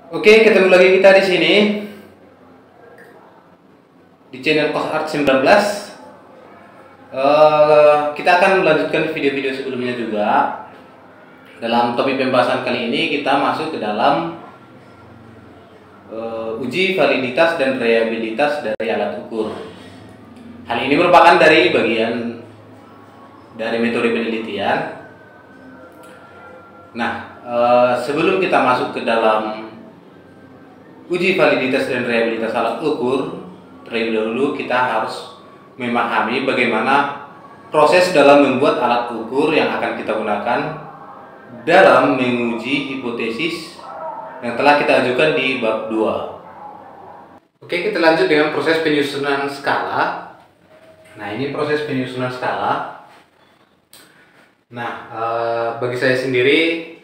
Oke, ketemu lagi kita di sini di channel Kos Art 19. Kita akan melanjutkan video-video sebelumnya juga. Dalam topik pembahasan kali ini kita masuk ke dalam uji validitas dan reliabilitas dari alat ukur. Hal ini merupakan dari bagian dari metode penelitian. Nah, sebelum kita masuk ke dalam uji validitas dan reliabilitas alat ukur, terlebih dahulu kita harus memahami bagaimana proses dalam membuat alat ukur yang akan kita gunakan dalam menguji hipotesis yang telah kita ajukan di bab 2. Oke, kita lanjut dengan proses penyusunan skala. Nah, ini proses penyusunan skala. Nah, bagi saya sendiri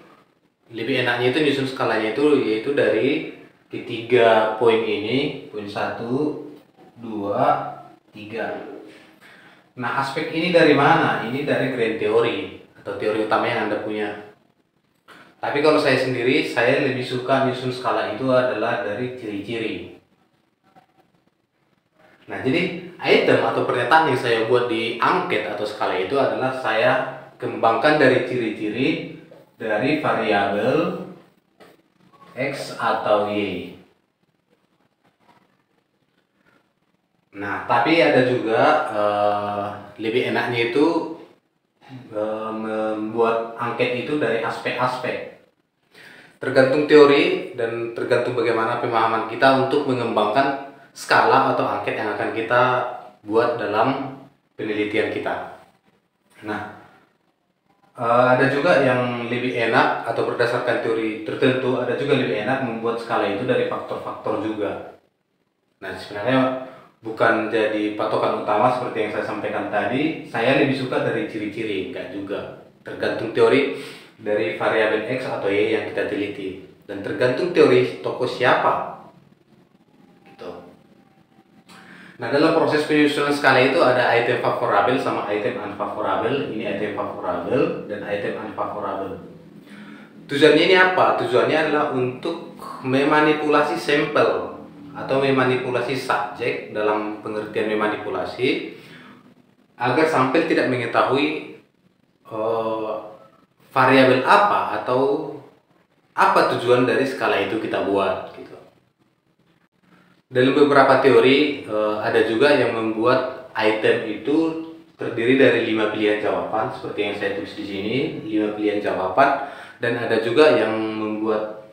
lebih enaknya itu nyusun skalanya itu yaitu dari ketiga poin ini, poin 1, 2, 3. Nah, aspek ini dari mana? Ini dari grand teori atau teori utama yang Anda punya. Tapi kalau saya sendiri, saya lebih suka nyusun skala itu adalah dari ciri-ciri. Nah, jadi item atau pernyataan yang saya buat di angket atau skala itu adalah saya kembangkan dari ciri-ciri dari variabel X atau Y. Nah, tapi ada juga lebih enaknya itu membuat angket itu dari aspek-aspek. Tergantung teori dan tergantung bagaimana pemahaman kita untuk mengembangkan skala atau angket yang akan kita buat dalam penelitian kita. Nah, ada juga yang lebih enak atau berdasarkan teori tertentu, ada juga lebih enak membuat skala itu dari faktor-faktor juga. Nah, sebenarnya bukan jadi patokan utama seperti yang saya sampaikan tadi. Saya lebih suka dari ciri-ciri, enggak juga. Tergantung teori dari variabel X atau Y yang kita teliti dan tergantung teori tokoh siapa. Gitu. Nah, dalam proses penyusunan skala itu ada item favorable sama item unfavorable. Ini item favorable dan item unfavorable. Tujuannya ini apa? Tujuannya adalah untuk memanipulasi sampel atau memanipulasi subjek, dalam pengertian memanipulasi, agar sampel tidak mengetahui variabel apa atau apa tujuan dari skala itu kita buat gitu. Dalam beberapa teori ada juga yang membuat item itu terdiri dari 5 pilihan jawaban seperti yang saya tulis di sini, 5 pilihan jawaban, dan ada juga yang membuat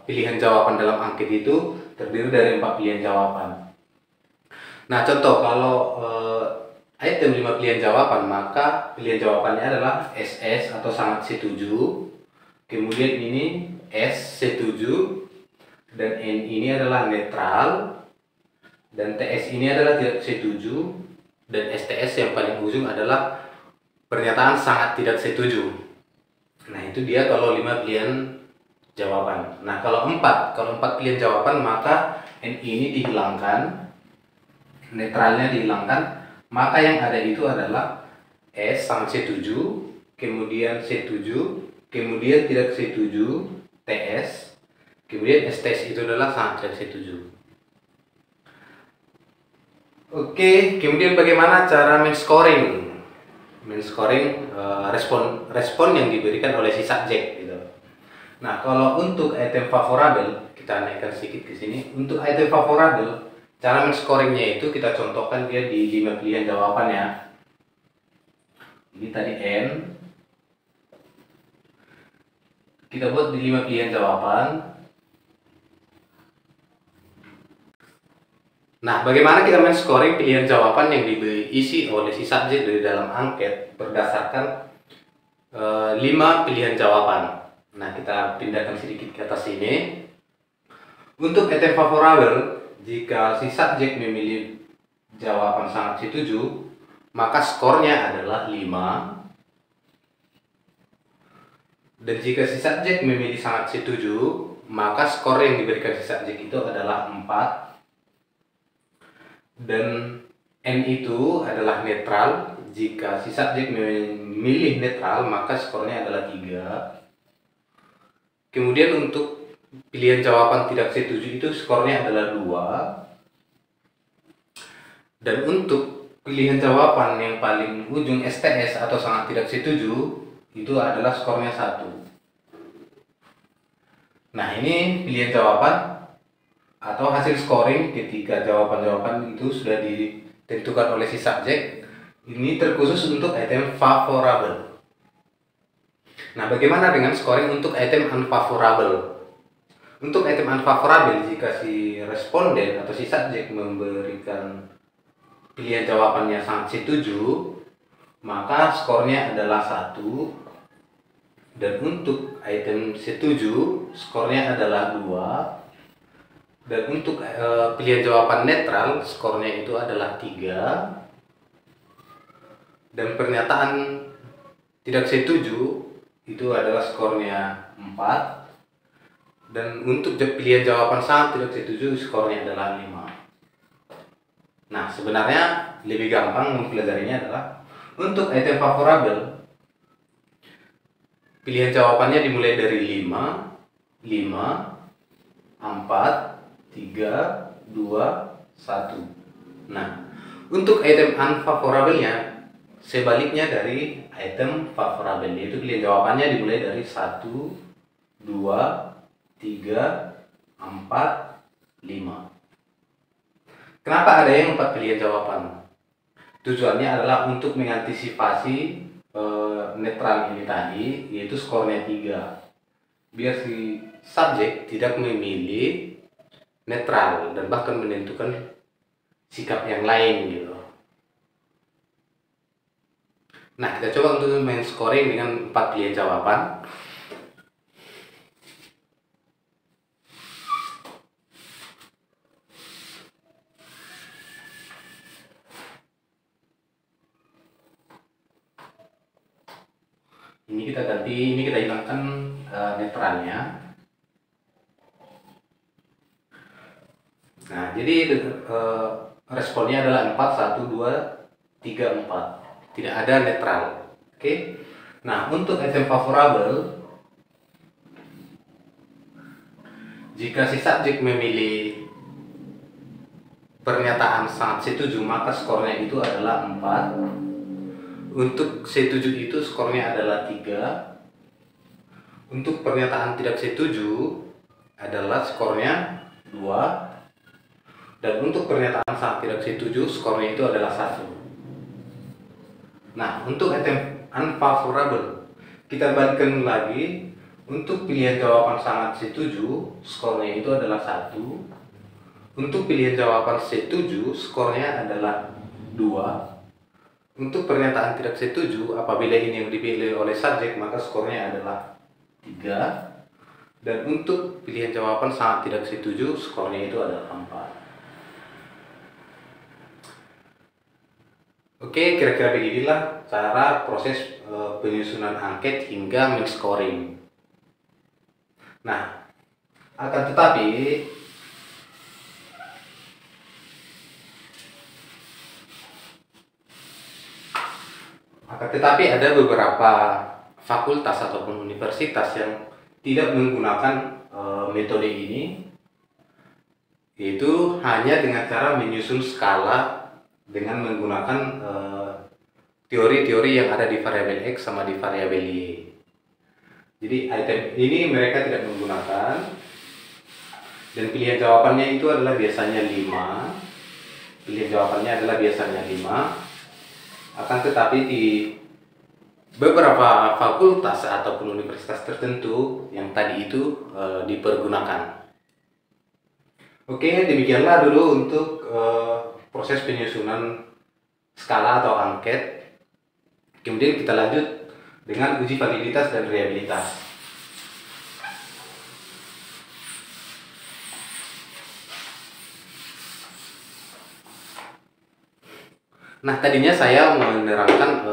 pilihan jawaban dalam angket itu terdiri dari 4 pilihan jawaban. Nah, contoh kalau item 5 pilihan jawaban, maka pilihan jawabannya adalah SS atau sangat setuju, kemudian ini S setuju, dan N ini adalah netral, dan TS ini adalah tidak setuju, dan STS yang paling ujung adalah pernyataan sangat tidak setuju. Nah, itu dia kalau 5 pilihan jawaban. Nah, kalau 4 pilihan jawaban, maka N ini dihilangkan, netralnya dihilangkan, maka yang ada itu adalah S sangat setuju, kemudian setuju, kemudian tidak setuju, TS, kemudian STS itu adalah sangat tidak setuju. Oke, kemudian bagaimana cara men-scoring? Men-scoring respon yang diberikan oleh si subjek gitu. Nah, kalau untuk item favorable, kita naikkan sedikit ke sini. Untuk item favorable, cara men-scoringnya itu kita contohkan dia di 5 pilihan jawaban ya. Ini tadi N. Kita buat di 5 pilihan jawaban. Nah, bagaimana kita men-scoring pilihan jawaban yang diisi oleh si subjek dari dalam angket berdasarkan 5 pilihan jawaban. Nah, kita pindahkan sedikit ke atas sini. Untuk item favorable, jika si subjek memilih jawaban sangat setuju, maka skornya adalah 5. Dan jika si subjek memilih sangat setuju, maka skor yang diberikan si subjek itu adalah 4. Dan N itu adalah netral. Jika si subjek memilih netral, maka skornya adalah 3. Kemudian untuk pilihan jawaban tidak setuju itu skornya adalah 2. Dan untuk pilihan jawaban yang paling ujung STS atau sangat tidak setuju itu adalah skornya 1. Nah, ini pilihan jawaban atau hasil scoring ketika jawaban-jawaban itu sudah ditentukan oleh si subjek. Ini terkhusus untuk item favorable. Nah, bagaimana dengan scoring untuk item unfavorable? Untuk item unfavorable, jika si responden atau si subjek memberikan pilihan jawabannya sangat setuju, maka skornya adalah 1. Dan untuk item setuju, skornya adalah 2. Dan untuk pilihan jawaban netral, skornya itu adalah 3. Dan pernyataan tidak setuju itu adalah skornya 4. Dan untuk pilihan jawaban sangat tidak setuju, skornya adalah 5. Nah, sebenarnya lebih gampang mempelajarinya adalah untuk item favorable, pilihan jawabannya dimulai dari 5, 5, 4, 3, 2, 1. Nah, untuk item unfavorable-nya sebaliknya dari item favorable, yaitu pilihan jawabannya dimulai dari 1, 2, 3, 4, 5. Kenapa ada yang 4 pilihan jawaban? Tujuannya adalah untuk mengantisipasi netral ini tadi, yaitu skornya 3. Biar si subjek tidak memilih netral dan bahkan menentukan sikap yang lain gitu. Nah, kita coba untuk main scoring dengan 4 pilihan jawaban. Ini kita ganti, ini kita hilangkan netralnya. Nah, jadi responnya adalah 4, 1, 2, 3, 4. Tidak ada netral. Oke. Nah, untuk item favorable, jika si subjek memilih pernyataan sangat setuju, maka skornya itu adalah 4. Untuk setuju itu skornya adalah 3. Untuk pernyataan tidak setuju adalah skornya 2. Dan untuk pernyataan sangat tidak setuju skornya itu adalah 1. Nah, untuk item unfavorable, kita balikkan lagi. Untuk pilihan jawaban sangat setuju skornya itu adalah 1. Untuk pilihan jawaban setuju skornya adalah 2. Untuk pernyataan tidak setuju, apabila ini yang dipilih oleh subjek, maka skornya adalah 3. Dan untuk pilihan jawaban sangat tidak setuju, skornya itu adalah 4. Oke, kira-kira beginilah cara proses penyusunan angket hingga men-scoring. Nah, akan tetapi ada beberapa fakultas ataupun universitas yang tidak menggunakan metode ini, yaitu hanya dengan cara menyusun skala dengan menggunakan teori-teori yang ada di variabel X sama di variabel Y. Jadi item ini mereka tidak menggunakan, dan pilihan jawabannya itu adalah biasanya 5. Pilihan jawabannya adalah biasanya 5. Akan tetapi di beberapa fakultas ataupun universitas tertentu yang tadi itu dipergunakan. Oke, demikianlah dulu untuk proses penyusunan skala atau angket. Kemudian kita lanjut dengan uji validitas dan reliabilitas. Nah, tadinya saya menerangkan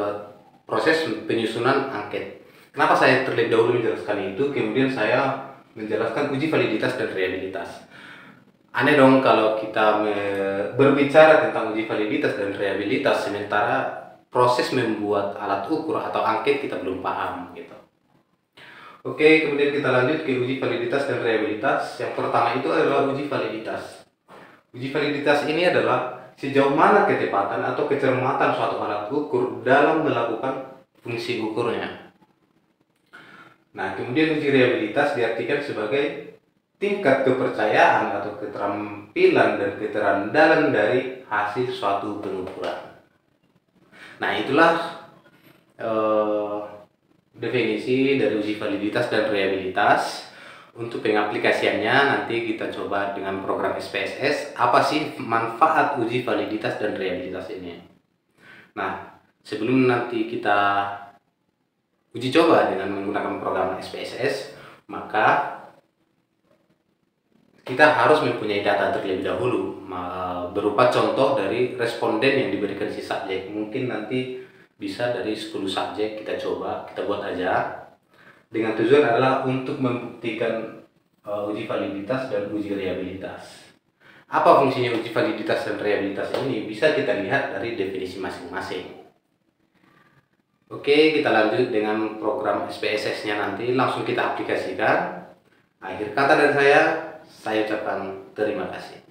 proses penyusunan angket. Kenapa saya terlebih dahulu menjelaskan itu, kemudian saya menjelaskan uji validitas dan reliabilitas. Aneh dong kalau kita berbicara tentang uji validitas dan reliabilitas sementara proses membuat alat ukur atau angket kita belum paham gitu. Oke, kemudian kita lanjut ke uji validitas dan reliabilitas. Yang pertama itu adalah uji validitas. Uji validitas ini adalah sejauh mana ketepatan atau kecermatan suatu alat ukur dalam melakukan fungsi ukurnya. Nah, kemudian uji reliabilitas diartikan sebagai tingkat kepercayaan atau keterampilan dan keterandalan dari hasil suatu pengukuran. Nah, itulah definisi dari uji validitas dan reliabilitas. Untuk pengaplikasiannya nanti kita coba dengan program SPSS. Apa sih manfaat uji validitas dan reliabilitas ini? Nah, sebelum nanti kita uji coba dengan menggunakan program SPSS, maka kita harus mempunyai data terlebih dahulu berupa contoh dari responden yang diberikan si subjek. Mungkin nanti bisa dari 10 subjek kita coba, kita buat aja. Dengan tujuan adalah untuk membuktikan uji validitas dan uji reliabilitas. Apa fungsinya uji validitas dan reliabilitas ini? Bisa kita lihat dari definisi masing-masing. Oke, kita lanjut dengan program SPSS-nya nanti, langsung kita aplikasikan. Akhir kata dari saya ucapkan terima kasih.